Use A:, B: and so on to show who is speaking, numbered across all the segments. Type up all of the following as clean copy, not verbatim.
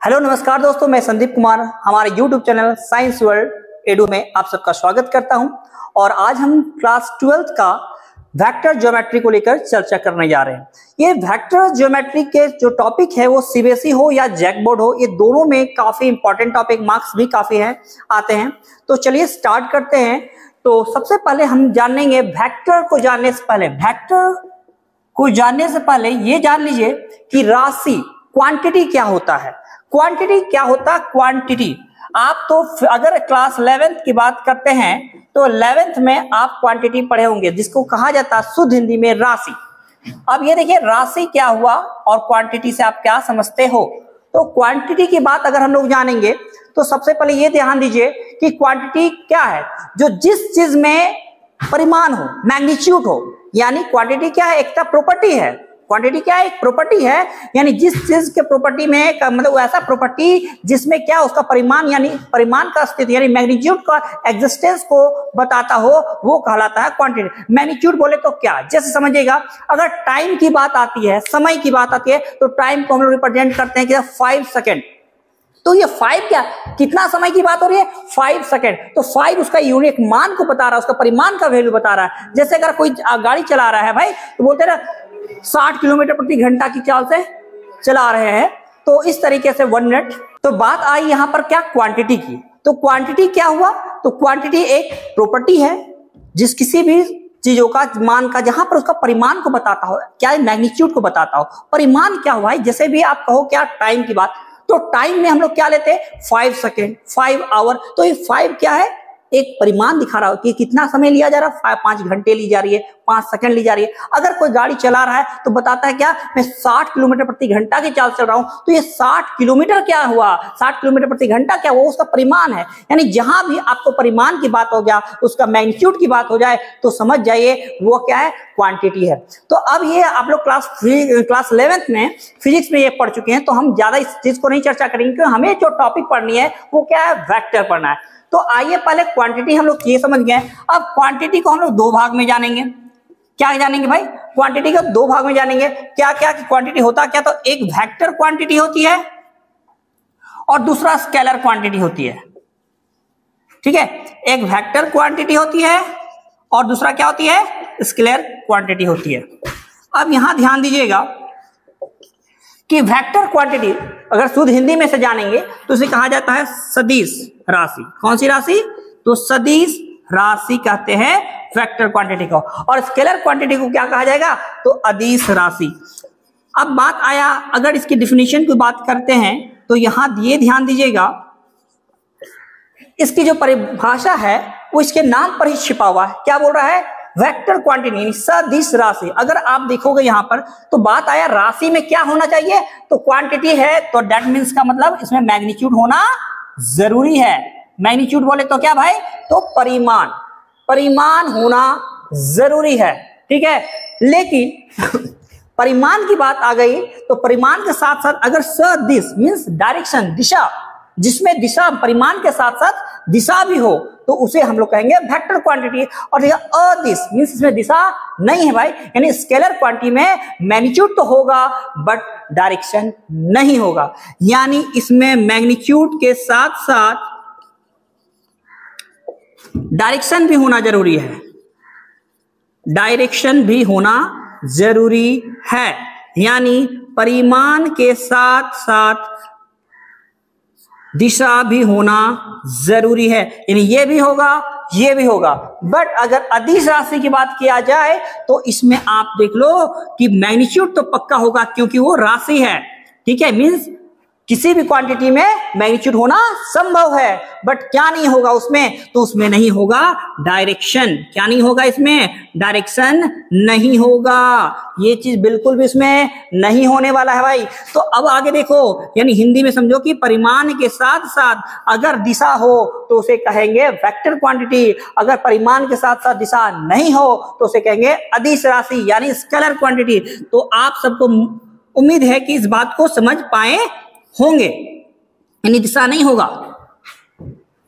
A: Hello नमस्कार दोस्तों, मैं संदीप कुमार हमारे YouTube channel science world edu में आप सबका स्वागत करता हूं। और आज हम क्लास 12th का वेक्टर ज्योमेट्री को लेकर चर्चा करने जा रहे हैं। ये वेक्टर ज्योमेट्री के जो टॉपिक है वो सीबीएसई हो या जैक बोर्ड हो, ये दोनों में काफी इंपॉर्टेंट टॉपिक, मार्क्स भी काफी हैं आते हैं। तो चलिए स्टार्ट करते हैं। तो सबसे पहले हम जानेंगे वेक्टर को जानने से पहले ये जान लीजिए कि राशि क्वांटिटी क्या होता है। क्वांटिटी क्या होता है? क्वांटिटी आप तो अगर क्लास 11th की बात करते हैं तो 11th में आप क्वांटिटी पढ़े होंगे, जिसको कहा जाता है शुद्ध हिंदी में राशि। अब ये देखिए राशि क्या हुआ और क्वांटिटी से आप क्या समझते हो। तो क्वांटिटी की बात अगर हम लोग जानेंगे तो सबसे पहले ये ध्यान दीजिए कि क्वांटिटी क्या है, जो जिस चीज में परिमाण हो, मैग्नीट्यूड हो, यानी क्वांटिटी क्या है? एक प्रॉपर्टी है। क्वांटिटी क्या है? एक प्रॉपर्टी है, यानी जिस चीज के प्रॉपर्टी में मतलब ऐसा प्रॉपर्टी जिसमें क्या उसका परिमाण यानी परिमाण का स्थिति यानी मैग्नीट्यूड का एग्जिस्टेंस को बताता हो, वो कहलाता है क्वांटिटी। मैग्नीट्यूड बोले तो क्या, जैसे समझिएगा अगर टाइम की बात आती है, समय की बात आती है, तो टाइम को हम लोग रिप्रेजेंट करते हैं कि 5 सेकेंड। तो ये 5 क्या, कितना समय की बात हो रही है? 5 सेकेंड। तो 5 उसका यूनिट मान को बता रहा है, उसका परिमाण का वैल्यू बता रहा है। जैसे अगर कोई गाड़ी चला रहा है भाई, तो बोलते हैं ना 60 किलोमीटर प्रति घंटा की चाल से चला रहे हैं, तो इस तरीके से 1 मिनट। तो बात आई यहां पर क्या? क्वांटिटी की। तो क्वांटिटी क्या हुआ? तो क्वांटिटी एक प्रॉपर्टी है जिस किसी भी चीजों का मान का, जहां पर उसका परिमाण को बताता हो, क्या मैग्नीट्यूड को बताता हो। परिमाण क्या हुआ? जैसे भी आप कहो क्या टाइम की बात, तो टाइम में हम लोग क्या लेते हैं? 5 सेकेंड, 5 आवर। तो ये 5 क्या है? एक परिमाण दिखा रहा हो कि कितना समय लिया जा रहा है। 5 घंटे ली जा रही है, 5 सेकंड ली जा रही है। अगर कोई गाड़ी चला रहा है तो बताता है क्या, मैं 60 किलोमीटर प्रति घंटा की चाल चल रहा हूं। तो ये 60 किलोमीटर क्या हुआ? 60 किलोमीटर प्रति घंटा क्या वो उसका परिमाण है। यानी जहां भी आपको परिमाण की बात हो गया, उसका मैग्नीट्यूड की बात हो जाए, तो समझ जाइए वो क्या है? क्वांटिटी है। तो अब ये आप लोग क्लास 11th में फिजिक्स में ये पढ़ चुके हैं, तो हम ज्यादा इस चीज को नहीं चर्चा करेंगे, क्योंकि हमें जो टॉपिक पढ़नी है वो क्या है? वेक्टर पढ़ना है। तो आइए पहले क्वांटिटी हम लोग ये समझ गए। अब क्वांटिटी को हम लोग 2 भाग में जानेंगे। क्या जानेंगे भाई? क्वांटिटी को 2 भाग में जानेंगे। क्या क्या क्वांटिटी होता क्या? तो एक वेक्टर क्वांटिटी होती है और दूसरा स्केलर क्वांटिटी होती है। ठीक है, एक वेक्टर क्वांटिटी होती है और दूसरा क्या होती है? स्केलर क्वांटिटी होती है। अब यहां ध्यान दीजिएगा कि वेक्टर क्वांटिटी अगर शुद्ध हिंदी में से जानेंगे तो इसे कहा जाता है सदिश राशि। कौन सी राशि? तो सदिश राशि कहते हैं वेक्टर क्वांटिटी को। और स्केलर क्वांटिटी को क्या कहा जाएगा? तो अदिश राशि। अब बात आया, अगर इसकी डिफिनीशन की बात करते हैं तो यहां ये ध्यान दीजिएगा, इसकी जो परिभाषा है वो इसके नाम पर ही छिपा हुआ है। क्या बोल रहा है? वेक्टर क्वांटिटी, सदिश राशि। अगर आप देखोगे यहां पर तो बात आया राशि में क्या होना चाहिए? तो क्वांटिटी है, तो दैट मीन्स का मतलब इसमें मैग्नीट्यूड होना जरूरी है। मैग्नीट्यूड बोले तो क्या भाई? तो परिमाण होना जरूरी है। ठीक है, लेकिन परिमाण की बात आ गई तो परिमाण के साथ साथ अगर सदिश मीन्स डायरेक्शन, दिशा, जिसमें दिशा परिमाण के साथ साथ दिशा भी हो, तो उसे हम लोग कहेंगे वेक्टर क्वांटिटी। और अदिश मीन्स इसमें दिशा नहीं है भाई, यानी स्केलर क्वांटिटी में मैग्नीट्यूड तो होगा बट डायरेक्शन नहीं होगा। यानी इसमें मैग्नीट्यूड के साथ साथ डायरेक्शन भी होना जरूरी है। डायरेक्शन भी होना जरूरी है, यानी परिमाण के साथ साथ दिशा भी होना जरूरी है। यानी ये भी होगा, ये भी होगा। बट अगर अदिश राशि की बात किया जाए तो इसमें आप देख लो कि मैग्नीट्यूड तो पक्का होगा, क्योंकि वो राशि है। ठीक है, मींस किसी भी क्वांटिटी में मैग्नीट्यूड होना संभव है, बट क्या नहीं होगा उसमें? तो उसमें नहीं होगा डायरेक्शन। क्या नहीं होगा इसमें? डायरेक्शन नहीं होगा। ये चीज बिल्कुल भी इसमें नहीं होने वाला है भाई। तो अब आगे देखो, यानी हिंदी में समझो कि परिमाण के साथ साथ अगर दिशा हो तो उसे कहेंगे वेक्टर क्वांटिटी। अगर परिमाण के साथ साथ दिशा नहीं हो तो उसे कहेंगे अदिश राशि, यानी स्केलर क्वांटिटी। तो आप सबको उम्मीद है कि इस बात को समझ पाए होंगे। यानी दिशा नहीं होगा,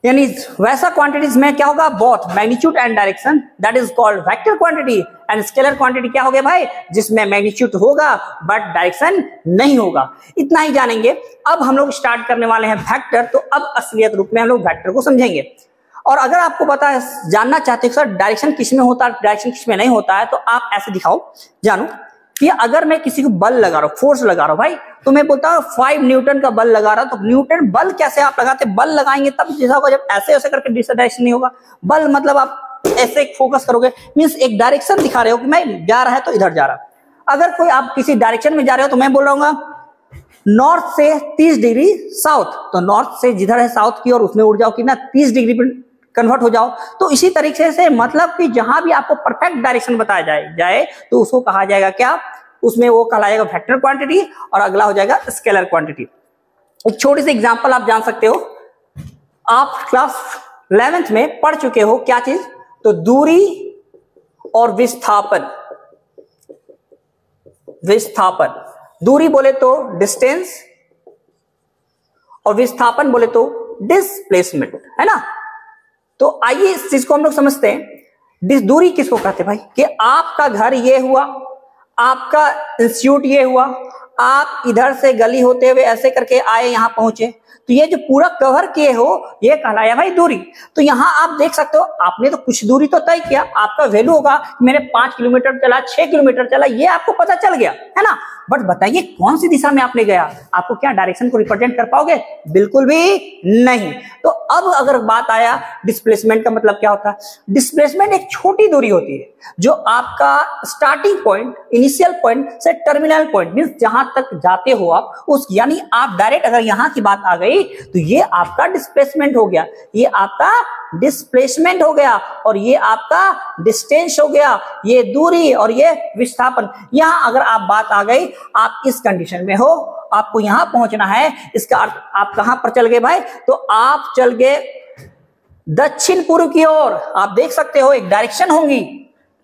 A: यानी वैसा क्वांटिटीज में क्या होगा, both magnitude and direction, that is called vector quantity. And scalar quantity क्या हो गया भाई, जिसमें मैग्नीट्यूड होगा बट डायरेक्शन नहीं होगा। इतना ही जानेंगे। अब हम लोग स्टार्ट करने वाले हैं वेक्टर। तो अब असलियत रूप में हम लोग वेक्टर को समझेंगे। और अगर आपको पता है, जानना चाहते हो सर डायरेक्शन किस में होता है, डायरेक्शन किस में नहीं होता है, तो आप ऐसे दिखाओ, जानो कि अगर मैं किसी को बल लगा रहा हूं, फोर्स लगा रहा हूं भाई, तो मैं बोलता हूं 5 न्यूटन का बल लगा रहा हूं, तो न्यूटन बल कैसे आप लगाते, बल लगाएंगे तब जैसा होगा, जब ऐसे ऐसे करके डायरेक्शन नहीं होगा। बल मतलब आप ऐसे फोकस करोगे, मींस एक डायरेक्शन दिखा रहे हो कि मैं जा रहा है तो इधर जा रहा। अगर कोई आप किसी डायरेक्शन में जा रहे हो, तो मैं बोल रहा हूँ नॉर्थ से 30 डिग्री साउथ, तो नॉर्थ से जिधर है साउथ की ओर उसमें उड़ जाओ कि ना 30 डिग्री पर कन्वर्ट हो जाओ। तो इसी तरीके से मतलब कि जहां भी आपको परफेक्ट डायरेक्शन बताया जाए तो उसको कहा जाएगा क्या, उसमें वो कहलाएगा वेक्टर क्वांटिटी, और अगला हो जाएगा स्केलर क्वांटिटी। एक छोटी सी एग्जांपल आप जान सकते हो, आप क्लास 11th में पढ़ चुके हो क्या चीज, तो दूरी और विस्थापन। विस्थापन, दूरी बोले तो डिस्टेंस और विस्थापन बोले तो डिस्प्लेसमेंट, है ना। तो आइए इस चीज को हम लोग समझते हैं। दूरी किसको कहते हैं भाई, कि आपका घर ये हुआ, आपका इंस्टीट्यूट ये हुआ, आप इधर से गली होते हुए ऐसे करके आए यहां पहुंचे, तो ये जो पूरा कवर किए हो ये कहलाया भाई दूरी। तो यहां आप देख सकते हो, आपने तो कुछ दूरी तो तय किया, आपका वैल्यू होगा मैंने 5 किलोमीटर चला, 6 किलोमीटर चला, ये आपको पता चल गया, है ना। बट बताइए कौन सी दिशा में आपने गया, आपको क्या डायरेक्शन को रिप्रेजेंट कर पाओगे, बिल्कुल भी नहीं। तो अब अगर बात आया डिस्प्लेसमेंट का मतलब क्या होता है, डिस्प्लेसमेंट एक छोटी दूरी होती है जो आपका स्टार्टिंग पॉइंट, इनिशियल पॉइंट से टर्मिनल पॉइंट, मींस जहां तक जाते हो आप उस, यानी आप डायरेक्ट अगर यहां की बात आ गई तो ये आपका डिस्प्लेसमेंट हो गया, ये आपका डिस्प्लेसमेंट हो गया, और ये आपका डिस्टेंस हो गया, ये दूरी और ये विस्थापन। यहां अगर आप बात आ गई, आप इस कंडीशन में हो, आपको यहां पहुंचना है, इसका अर्थ आप कहां पर चल गए भाई, तो आप चल गए दक्षिण पूर्व की ओर। आप देख सकते हो एक डायरेक्शन होंगी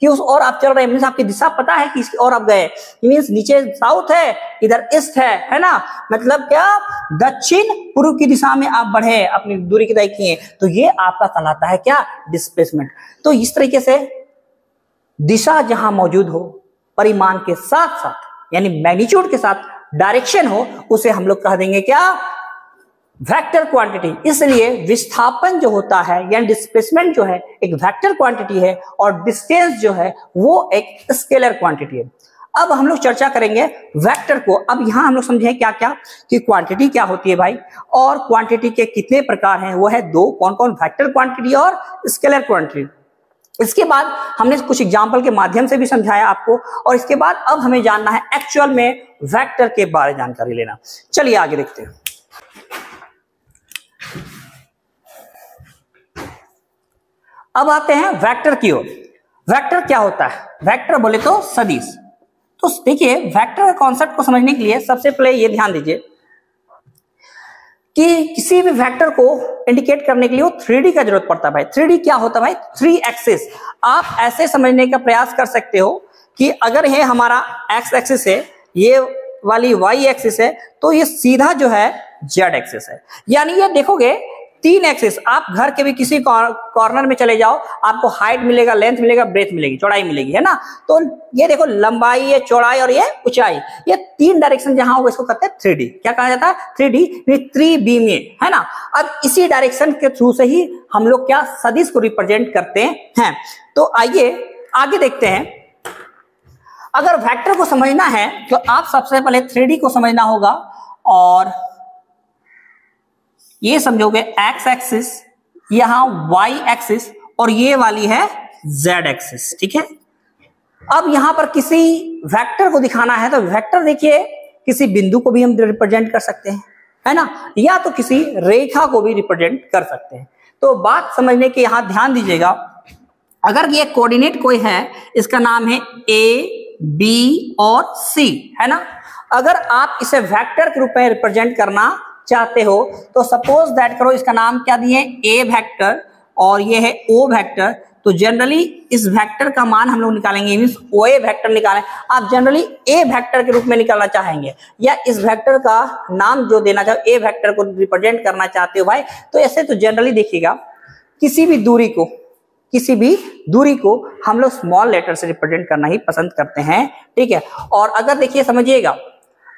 A: कि उस और आप चल रहे हैं, मींस आपकी दिशा पता है कि इसकी ओर आप गए, मींस नीचे साउथ है, इधर ईस्ट है ना, मतलब क्या दक्षिण पूर्व की दिशा में आप बढ़े, अपनी दूरी की तय किए, तो ये आपका कहलाता है क्या, डिस्प्लेसमेंट। तो इस तरीके से दिशा जहां मौजूद हो, परिमाण के साथ साथ यानी मैग्नीट्यूड के साथ डायरेक्शन हो, उसे हम लोग कह देंगे क्या, वेक्टर क्वांटिटी। इसलिए विस्थापन जो होता है यानी डिस्प्लेसमेंट जो है एक वेक्टर क्वांटिटी है, और डिस्टेंस जो है वो एक स्केलर क्वांटिटी है। अब हम लोग चर्चा करेंगे वेक्टर को। अब यहां हम लोग समझे क्या क्या कि क्वांटिटी क्या होती है भाई, और क्वांटिटी के कितने प्रकार हैं, वो है 2, कौन कौन, वेक्टर क्वांटिटी और स्केलर क्वांटिटी। इसके बाद हमने कुछ एग्जाम्पल के माध्यम से भी समझाया आपको, और इसके बाद अब हमें जानना है एक्चुअल में वेक्टर के बारे में जानकारी लेना। चलिए आगे देखते हैं। अब आते हैं वेक्टर की ओर। वेक्टर क्या होता है, वेक्टर बोले तो सदिश। तो देखिए वेक्टर के कॉन्सेप्ट को समझने के लिए सबसे पहले ये ध्यान दीजिए कि किसी भी वेक्टर को इंडिकेट करने के लिए वो 3D का जरूरत पड़ता है भाई। 3D क्या होता है भाई, 3 एक्सिस। आप ऐसे समझने का प्रयास कर सकते हो कि अगर ये हमारा एक्स एक्सिस है, ये वाली वाई एक्सिस है, तो ये सीधा जो है जेड एक्सिस है। यानी ये देखोगे 3 एक्सिस, आप घर के भी किसी कॉर्नर में चले जाओ, आपको हाइट मिलेगा, लेंथ मिलेगा, ब्रेथ मिलेगी, चौड़ाई मिलेगी, है ना। तो ये देखो लंबाई, ये चौड़ाई और ये ऊंचाई, ये 3 डायरेक्शन जहां होगा इसको कहते हैं 3D। क्या कहा जाता है, 3D, 3 में, है ना। अब इसी डायरेक्शन के थ्रू से ही हम लोग क्या सदिश को रिप्रेजेंट करते हैं। तो आइए आगे देखते हैं। अगर वेक्टर को समझना है तो आप सबसे पहले 3D को समझना होगा, और ये समझोगे एक्स एक्सिस, यहां वाई एक्सिस, और ये वाली है जेड एक्सिस, ठीक है। अब यहां पर किसी वेक्टर को दिखाना है तो वेक्टर देखिए किसी बिंदु को भी हम रिप्रेजेंट कर सकते हैं, है ना, या तो किसी रेखा को भी रिप्रेजेंट कर सकते हैं। तो बात समझने के यहां ध्यान दीजिएगा। अगर ये कोऑर्डिनेट कोई है, इसका नाम है ए, बी और सी, है ना। अगर आप इसे वेक्टर के रूप में रिप्रेजेंट करना चाहते हो तो सपोज दैट करो, इसका नाम क्या दिए, ए वेक्टर और ये है ओ वेक्टर, तो जनरली इस वेक्टर का मान हम लोग निकालेंगे, मींस ओ ए वेक्टर निकालें। आप जनरली ए वेक्टर के रूप में निकालना चाहेंगे या इस वेक्टर का नाम जो देना चाहो, ए वेक्टर को रिप्रेजेंट करना चाहते हो भाई, तो ऐसे तो जनरली देखिएगा किसी भी दूरी को हम लोग स्मॉल लेटर से रिप्रेजेंट करना ही पसंद करते हैं, ठीक है। और अगर देखिए समझिएगा,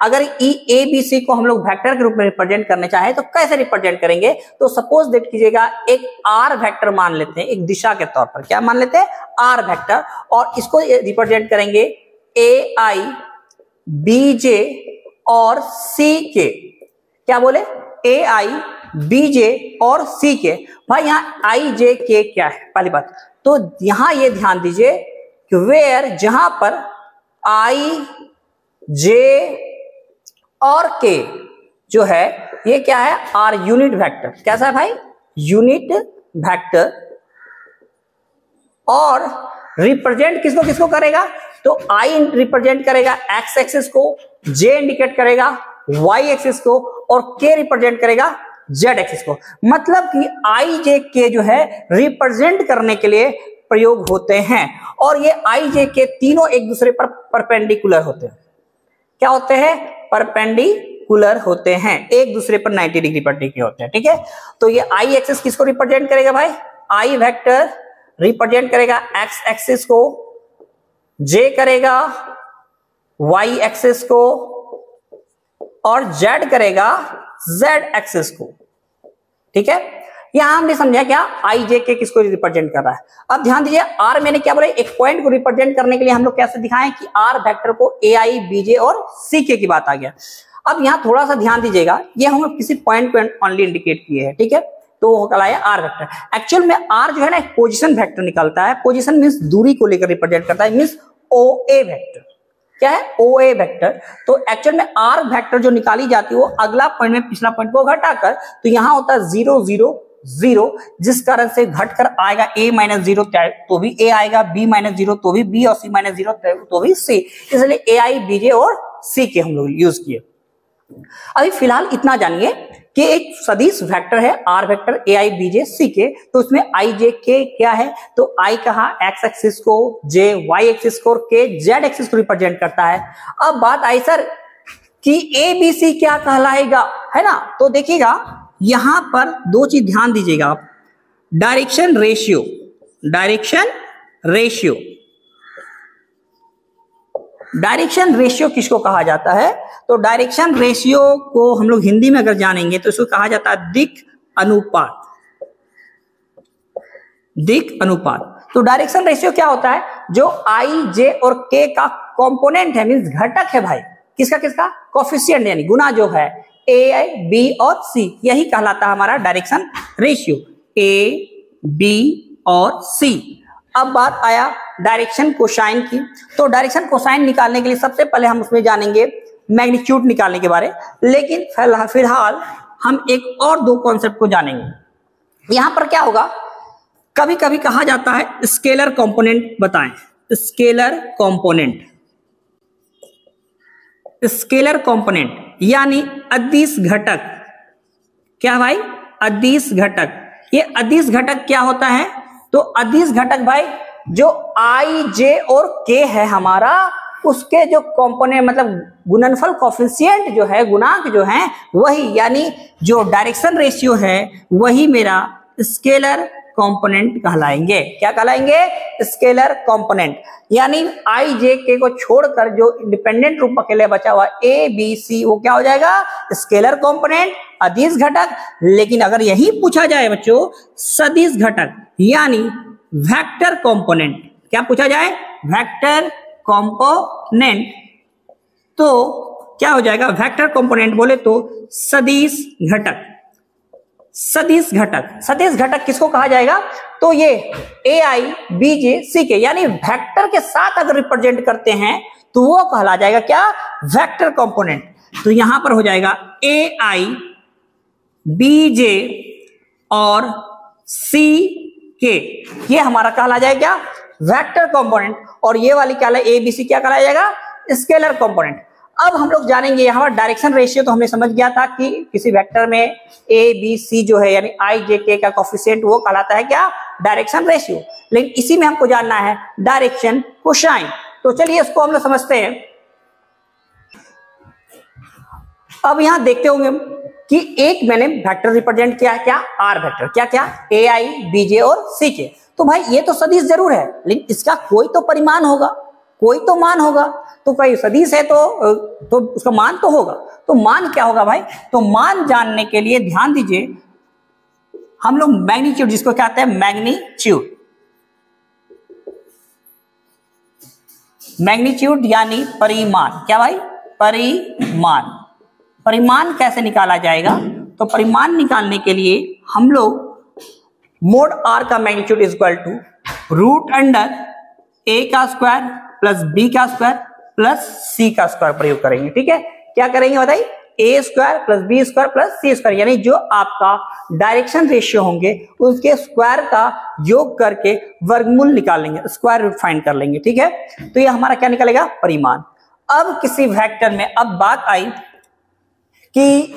A: अगर ई ए बी सी को हम लोग वेक्टर के रूप में रिप्रेजेंट करने चाहें तो कैसे रिप्रेजेंट करेंगे, तो सपोज दैट कीजिएगा एक आर वेक्टर मान लेते हैं, एक दिशा के तौर पर क्या मान लेते हैं, आर वेक्टर, और इसको रिप्रेजेंट करेंगे ए आई बी जे और सी के, क्या बोले, ए आई बी जे और सी के। भाई यहाँ आई जे के क्या है पहली बात, तो यहां ये ध्यान दीजिए कि वेयर जहां पर आई जे और के जो है ये क्या है, आर यूनिट वेक्टर। कैसा है भाई, यूनिट वेक्टर। और रिप्रेजेंट किसको किसको करेगा, तो आई रिप्रेजेंट करेगा एक्स एक्सिस को, जे इंडिकेट करेगा वाई एक्सिस को, और के रिप्रेजेंट करेगा जेड एक्सिस को। मतलब कि आई जे के जो है रिप्रेजेंट करने के लिए प्रयोग होते हैं, और ये आई जे के तीनों एक दूसरे पर परपेंडिकुलर होते हैं। क्या होते हैं, परपेंडिकुलर होते हैं, एक दूसरे पर 90 डिग्री पर टिके होते हैं, ठीक है। तो ये आई एक्सिस किसको रिप्रेजेंट करेगा भाई, आई वेक्टर रिप्रेजेंट करेगा एक्स एक्सिस को, जे करेगा वाई एक्सिस को, और जेड करेगा जेड एक्सिस को, ठीक है। यहां हमने समझा क्या आई जे के किसको रिप्रेजेंट कर रहा है। अब ध्यान दीजिए, आर मैंने क्या बोला, एक पॉइंट को रिप्रेजेंट करने के लिए हम लोग कैसे दिखाएं कि आर वेक्टर को ए आई बी जे और सी के की बात आ गया। अब यहां थोड़ा सा ध्यान दीजिएगा, ये हम किसी पॉइंट को ओनली इंडिकेट किए हैं, ठीक है, तो वो कहलाया आर वेक्टर। एक्चुअल में आर जो है ना एक पोजिशन वेक्टर निकालता है, पोजिशन मीन्स दूरी को लेकर रिप्रेजेंट करता है, मीन्स ओ ए वेक्टर। क्या है, ओ ए वेक्टर। तो एक्चुअल में आर वेक्टर जो निकाली जाती है वो अगला पॉइंट में पिछला पॉइंट को घटाकर, तो यहां होता है 0 0 0, जिस कारण से घटकर आएगा a माइनस 0 तो भी a आएगा, b माइनस 0 तो भी b, और c माइनस 0 तो भी c, इसलिए a i b j और c के हम लोग यूज किए। अभी फिलहाल इतना जानिए कि एक सदिश वेक्टर है R vector A I B J C K, तो उसमें आई जे के क्या है, तो आई कहा एक्स एक्सिस को, जे वाई एक्सिस को, और के जेड एक्सिस को रिप्रेजेंट करता है। अब बात आई सर कि ए बी सी क्या कहलाएगा, है ना, तो देखिएगा यहां पर दो चीज ध्यान दीजिएगा आप, direction ratio, direction ratio, direction ratio किसको कहा जाता है, तो डायरेक्शन रेशियो को हम लोग हिंदी में अगर जानेंगे तो इसको कहा जाता है दिक् अनुपात, दिक् अनुपात। तो डायरेक्शन रेशियो क्या होता है, जो आई जे और के का कंपोनेंट है, मींस घटक है भाई, किसका किसका, कोफिशिएंट यानी गुना जो है ए बी और सी, यही कहलाता है हमारा डायरेक्शन रेशियो, ए बी और सी। अब बात आया डायरेक्शन कोसाइन की, तो डायरेक्शन कोसाइन निकालने के लिए सबसे पहले हम उसमें जानेंगे मैग्नीट्यूड निकालने के बारे, लेकिन फिलहाल हम एक और दो कॉन्सेप्ट को जानेंगे। यहां पर क्या होगा, कभी कभी कहा जाता है स्केलर कंपोनेंट बताएं, स्केलर कंपोनेंट, स्केलर कंपोनेंट यानी अदिश घटक। क्या भाई, अदिश घटक। ये अदिश घटक क्या होता है, तो अदिश घटक भाई जो आई जे और के है हमारा, उसके जो कंपोनेंट मतलब गुणनफल कोफिशिएंट जो है, गुणांक जो है वही, यानी जो डायरेक्शन रेशियो है वही मेरा स्केलर कंपोनेंट कहलाएंगे। क्या कहलाएंगे, स्केलर कंपोनेंट। यानी आई जे के को छोड़कर जो इंडिपेंडेंट रूप अकेले बचा हुआ ए बी सी, वो क्या हो जाएगा, स्केलर कंपोनेंट, अदिश घटक। लेकिन अगर यही पूछा जाए बच्चों सदिश घटक यानी वेक्टर कंपोनेंट, क्या पूछा जाए, वेक्टर कंपोनेंट, तो क्या हो जाएगा, वेक्टर कंपोनेंट बोले तो सदिश घटक। सदिश घटक, सदिश घटक किसको कहा जाएगा, तो ये ए आई बी जे सी के यानी वेक्टर के साथ अगर रिप्रेजेंट करते हैं तो वो कहला जाएगा क्या, वेक्टर कंपोनेंट। तो यहां पर हो जाएगा ए आई बी जे और सी के, ये हमारा कहला जाएगा क्या, वेक्टर कंपोनेंट, और ये वाली क्या है, ए बी सी क्या कहलाया जाएगा, स्केलर कंपोनेंट। अब हम लोग जानेंगे यहाँ पर डायरेक्शन रेशियो। तो हमने समझ गया था कि किसी वेक्टर में ए बी सी जो है यानी आई जे के का कोफिशिएंट वो कहलाता है क्या, डायरेक्शन रेशियो। लेकिन इसी में हमको जानना है डायरेक्शन कोसाइन। तो चलिए इसको हम लोग समझते हैं। अब यहां देखते होंगे कि एक मैंने वेक्टर रिप्रेजेंट किया है, क्या, आर वेक्टर, क्या क्या, ए आई बी जे और सी के। तो भाई ये तो सदिश जरूर है, लेकिन इसका कोई तो परिमाण होगा, कोई तो मान होगा। तो भाई सदिश है तो उसका मान तो होगा। तो मान क्या होगा भाई, तो मान जानने के लिए ध्यान दीजिए, हम लोग मैग्नीट्यूड, जिसको कहते हैं मैग्नीट्यूड, मैग्नीट्यूड यानी परिमाण, क्या भाई, परिमाण। परिमाण कैसे निकाला जाएगा, तो परिमाण निकालने के लिए हम लोग मोड आर का magnitude is equal to root under A का स्क्वायर प्लस बी का स्क्वायर प्लस सी का स्क्वायर प्रयोग करेंगे। ठीक है, क्या करेंगे बताइए, A square plus B square plus C square, यानी जो आपका डायरेक्शन रेशियो होंगे उसके स्क्वायर का योग करके वर्गमूल निकालेंगे, स्क्वायर रूट फाइंड कर लेंगे। ठीक है, तो ये हमारा क्या निकलेगा, परिमाण। अब किसी वेक्टर में अब बात आई कि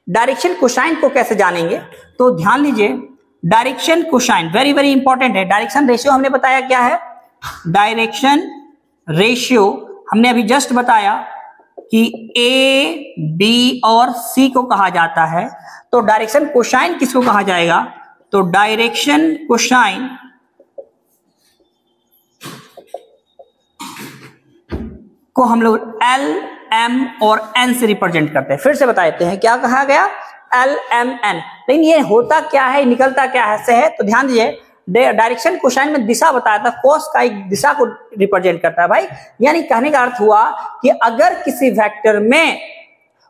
A: डायरेक्शन कोसाइन को कैसे जानेंगे। तो ध्यान लीजिए, direction cosine very very important है। डायरेक्शन रेशियो हमने बताया क्या है, डायरेक्शन रेशियो हमने अभी जस्ट बताया कि ए बी और सी को कहा जाता है। तो डायरेक्शन कोसाइन किसको कहा जाएगा, तो डायरेक्शन कोसाइन को हम लोग एल एम और एन से रिप्रेजेंट करते हैं। फिर से बता देते हैं क्या कहा गया, एल एम एन। लेकिन ये होता क्या है, निकलता क्या है से है। तो ध्यान दीजिए, डायरेक्शन कोसाइन में दिशा बताया था, कोस का एक दिशा को रिप्रेजेंट करता है भाई। यानी कहने का अर्थ हुआ कि अगर किसी वेक्टर में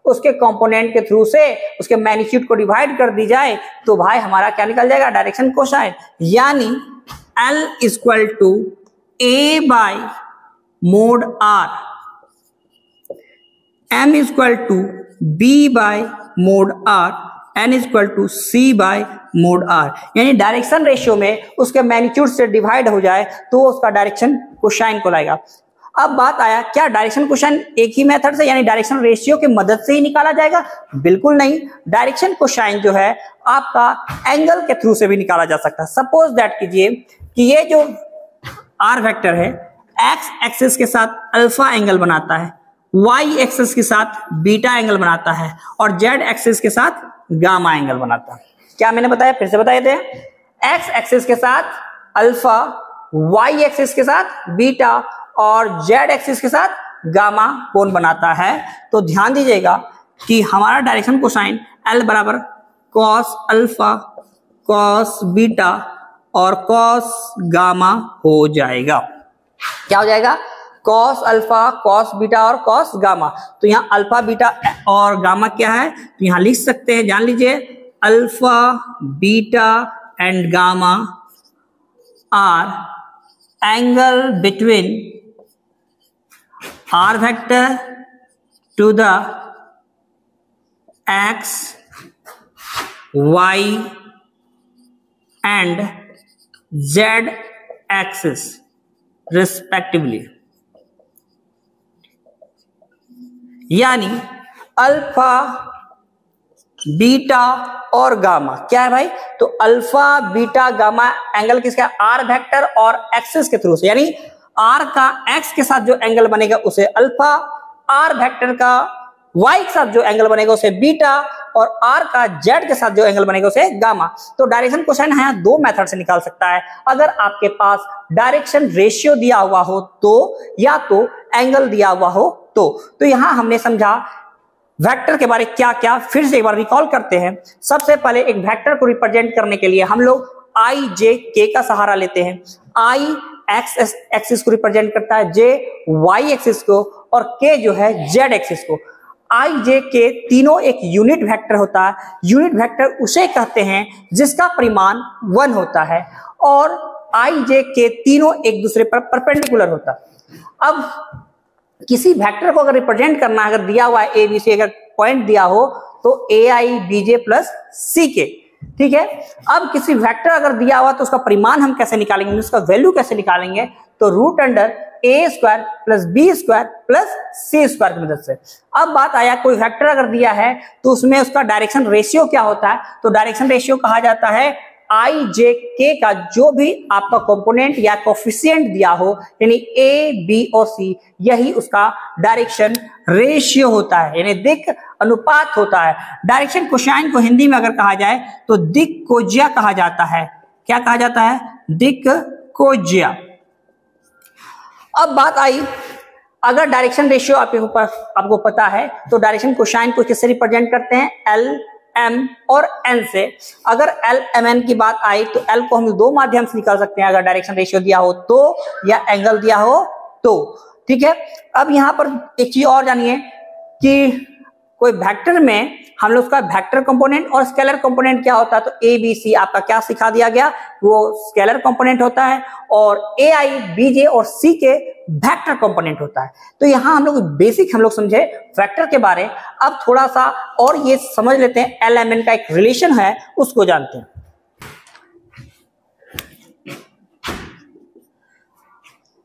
A: उसके कंपोनेंट के थ्रू से उसके मैग्नीट्यूड को डिवाइड कर दी जाए तो भाई हमारा क्या निकल जाएगा, डायरेक्शन कोसाइन। यानी L equal to A by mod R, M equal to B by mod R, N equal to C by mod R. यानी डायरेक्शन रेशियो में उसके मैग्नीट्यूड से डिवाइड हो जाए तो उसका डायरेक्शन कोसाइन को लाएगा। अब बात आया, क्या डायरेक्शन कोसाइन एक ही मेथड से यानी डायरेक्शन रेशियो की मदद से ही निकाला जाएगा, बिल्कुल नहीं। डायरेक्शन कोसाइन जो है आपका एंगल के थ्रू से भी निकाला जा सकता है। सपोज दैट कीजिए कि ये जो आर वेक्टर है एक्स एक्सिस के साथ अल्फा एंगल बनाता है, वाई एक्सिस के साथ बीटा एंगल बनाता है और जेड एक्सिस के साथ गामा एंगल बनाता है। क्या मैंने बताया, फिर से बता देते हैं, एक्स एक्सिस के साथ अल्फा, वाई एक्सिस के साथ बीटा और जेड एक्सिस के साथ गामा कोण बनाता है। तो ध्यान दीजिएगा कि हमारा डायरेक्शन कोसाइन एल बराबर कॉस अल्फा, कॉस बीटा और कॉस गामा हो जाएगा। क्या हो जाएगा, कॉस अल्फा, कॉस बीटा और कॉस गामा। तो यहाँ अल्फा बीटा और गामा क्या है, तो यहाँ लिख सकते हैं, जान लीजिए, alpha beta and gamma are angle between R vector to the X Y and Z axis respectively. यानी अल्फा बीटा और गामा क्या है भाई, तो अल्फा बीटा गामा एंगल किसका, आर वेक्टर और एक्सिस के थ्रू से। यानी आर का एक्स के साथ जो एंगल बनेगा उसे अल्फा, आर वेक्टर का वाई के साथ जो एंगल बनेगा उसे बीटा और आर का जेड के साथ जो एंगल बनेगा उसे गामा। तो डायरेक्शन कोसाइन है दो मेथड से निकाल सकता है। अगर आपके पास डायरेक्शन रेशियो दिया हुआ हो तो, या तो एंगल दिया हुआ हो तो यहां हमने समझा वेक्टर के बारे क्या क्या, फिर से एक बार रिकॉल करते हैं। सबसे पहले एक वेक्टर को रिप्रेजेंट करने के लिए हम लोग आई जे के का सहारा लेते हैं। आई एक्स एक्सिस को रिप्रेजेंट करता है, जे वाई एक्सिस को और के जो है जेड एक्सिस को। आई जे के तीनों एक यूनिट वेक्टर होता है। यूनिट वेक्टर उसे कहते हैं जिसका परिमाण 1 होता है और आई जे के तीनों एक दूसरे पर परपेंडिकुलर होता है। अब किसी वेक्टर को अगर रिप्रेजेंट करना, अगर दिया हुआ है ए बी सी, अगर पॉइंट दिया हो तो ए आई बी जे प्लस सी के, ठीक है। अब किसी वेक्टर अगर दिया हुआ तो उसका परिमाण हम कैसे निकालेंगे, उसका वैल्यू कैसे निकालेंगे, तो root under A square plus B square plus C square की मदद से। अब बात आया कोई वेक्टर अगर दिया है तो उसमें उसका डायरेक्शन रेशियो क्या होता है, तो डायरेक्शन रेशियो कहा जाता है आई जे के का जो भी आपका कंपोनेंट या कोफिशिएंट दिया हो, यानी ए बी और सी, यही उसका डायरेक्शन रेशियो होता है, यानी दिक् अनुपात होता है। डायरेक्शन कोसाइन को हिंदी में अगर कहा जाए तो दिक्कोज्या कहा जाता है। क्या कहा जाता है, दिक्कोज्या। अब बात आई, अगर डायरेक्शन रेशियो आपको पता है तो डायरेक्शन कोसाइन को किससे रिप्रेजेंट करते हैं, एल एम और एन से। अगर एल एम एन की बात आई तो एल को हम दो माध्यम से निकाल सकते हैं, अगर डायरेक्शन रेशियो दिया हो तो या एंगल दिया हो तो, ठीक है। अब यहां पर एक चीज और जानिए कि कोई वेक्टर में हम लोग उसका वेक्टर कंपोनेंट और स्केलर कंपोनेंट क्या होता है, तो ए बी सी आपका क्या सिखा दिया गया, वो स्केलर कंपोनेंट होता है और ए आई बी जे और सी के वेक्टर कंपोनेंट होता है। तो यहां हम लोग बेसिक हम लोग समझे वेक्टर के बारे। अब थोड़ा सा और ये समझ लेते हैं, एल एम एन का एक रिलेशन है उसको जानते हैं।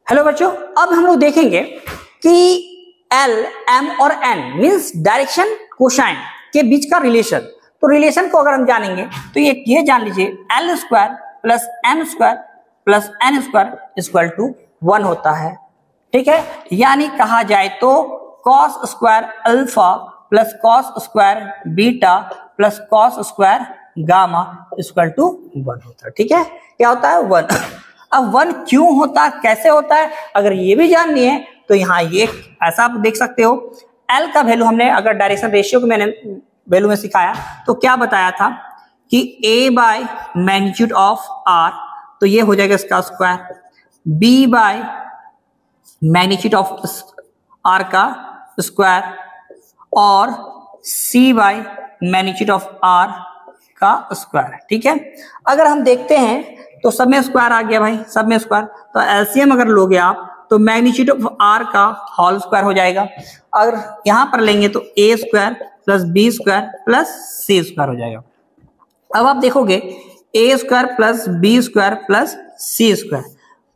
A: हेलो बच्चों, अब हम लोग देखेंगे कि एल एम और एन मींस डायरेक्शन कोसाइन के बीच का रिलेशन। तो रिलेशन को अगर हम जानेंगे तो ये जान लीजिए, L square plus M square plus N square equal to 1 होता है, ठीक है। यानी कहा जाए तो cos square alpha plus cos square beta plus cos square gamma equal to 1 होता है, ठीक है। क्या होता है, 1। अब 1 क्यों होता है, कैसे होता है, अगर ये भी जाननी है तो यहाँ ये ऐसा आप देख सकते हो। L का वैल्यू हमने अगर डायरेक्शन रेशियो को मैंने वैल्यू में सिखाया तो क्या बताया था कि A by magnitude of R, तो ये हो जाएगा इसका square, B by magnitude of R का स्क्वायर और C by magnitude of R का स्क्वायर, ठीक है। अगर हम देखते हैं तो सब में स्क्वायर आ गया भाई, सब में स्क्वायर, तो एलसीएम अगर लोगे आप तो मैग्नीट्यूड ऑफ आर का होल स्क्वायर हो जाएगा। अगर यहां पर लेंगे तो A square plus B square plus C square हो जाएगा। अब आप देखोगे A square plus B square plus C square,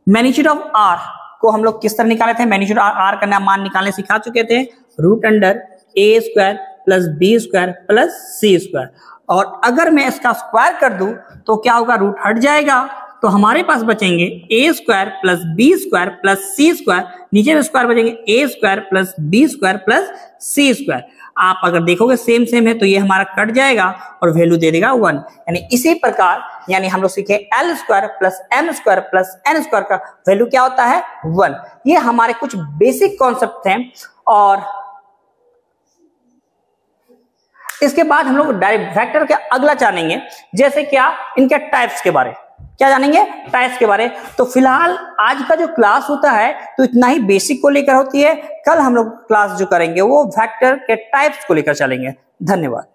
A: magnitude of R को हम लोग किस तरह निकाले थे, मैग्नीट्यूड आर का मान निकालने सिखा चुके थे, root under A square plus B square plus C square. और अगर मैं इसका स्क्वायर कर दूं तो क्या होगा, रूट हट जाएगा, तो हमारे पास बचेंगे A square plus B square plus C square, नीचे में स्क्वायर बचेंगे A square plus B square plus C square. आप अगर देखोगे सेम सेम है तो ये हमारा कट जाएगा और वैल्यू दे देगा 1। यानी इसी प्रकार यानी हम लोग सीखे L square plus M square plus N square का वैल्यू क्या होता है, 1। ये हमारे कुछ बेसिक कॉन्सेप्ट हैं। और इसके बाद हम लोग डायरेक्ट वेक्टर के अगला जानेंगे, जैसे क्या इनके टाइप्स के बारे, क्या जानेंगे, टाइप्स के बारे। तो फिलहाल आज का जो क्लास होता है तो इतना ही बेसिक को लेकर होती है। कल हम लोग क्लास जो करेंगे वो वेक्टर के टाइप्स को लेकर चलेंगे। धन्यवाद।